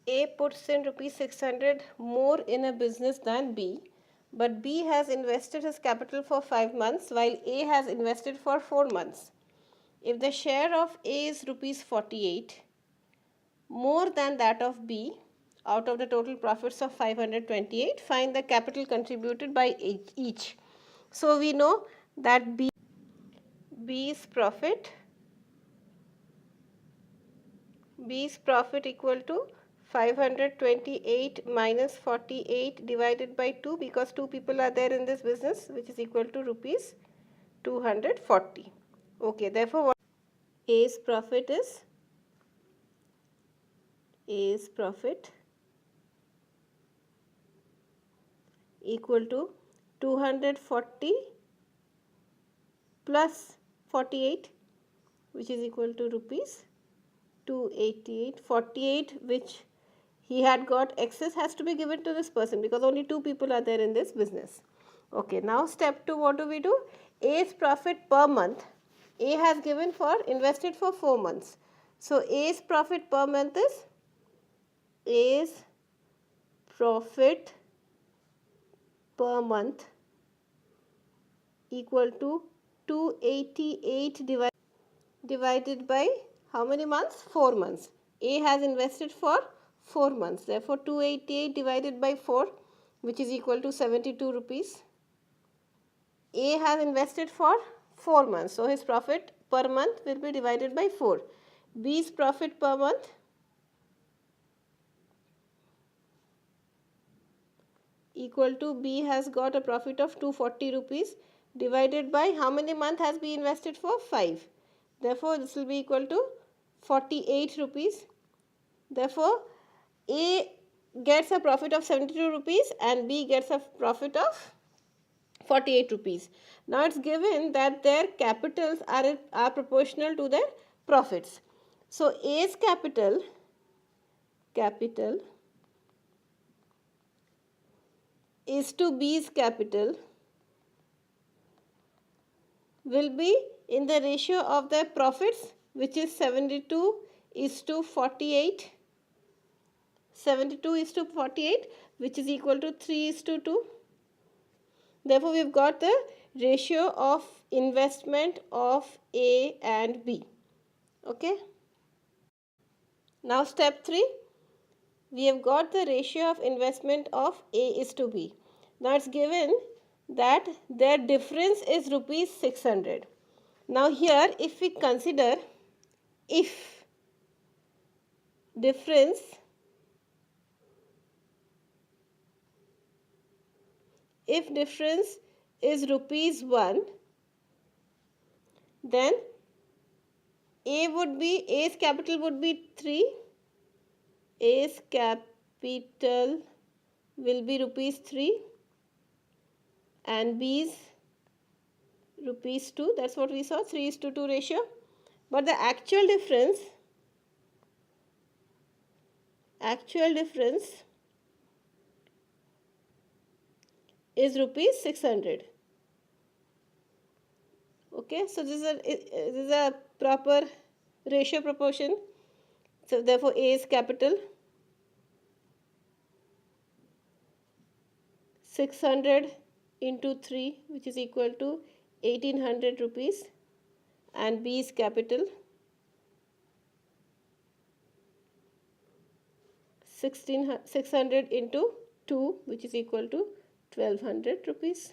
A puts in rupees 600 more in a business than B, but B has invested his capital for 5 months while A has invested for 4 months. If the share of A is rupees 48 more than that of B out of the total profits of 528, find the capital contributed by each. So we know that B's profit equal to 528 minus 48 divided by 2, because 2 people are there in this business, which is equal to rupees 240. Okay, therefore what A's profit equal to 240 plus 48, which is equal to rupees 288. 48 which he had got excess has to be given to this person, because only 2 people are there in this business. Okay, now step 2, what do we do? A's profit per month, A has given for invested for 4 months. So A's profit per month is A's profit per month equal to 288 divided by how many months? 4 months. A has invested for 4 months. Therefore, 288 divided by 4, which is equal to 72 rupees. A has invested for 4 months. So, his profit per month will be divided by 4. B's profit per month equal to B has got a profit of 240 rupees divided by how many months has B invested for? 5. Therefore, this will be equal to 48 rupees. Therefore, A gets a profit of 72 rupees and B gets a profit of 48 rupees. Now, it's given that their capitals are proportional to their profits. So, A's capital is to B's capital will be in the ratio of their profits, which is 72 is to 48. 72 is to 48, which is equal to 3 is to 2. Therefore, we've got the ratio of investment of A and B. Okay. Now, step 3, we have got the ratio of investment of A is to B. Now, it's given that their difference is rupees 600. Now, here if we consider if difference is rupees 1, then A's capital would be 3, A's capital will be rupees 3 and B's rupees 2. That's what we saw, 3 is to 2 ratio. But the actual difference is rupees 600. Okay, so this is a proper ratio proportion. So therefore, A's capital 600 into 3, which is equal to 1800 rupees, and B's capital 600 into 2, which is equal to 1200 rupees.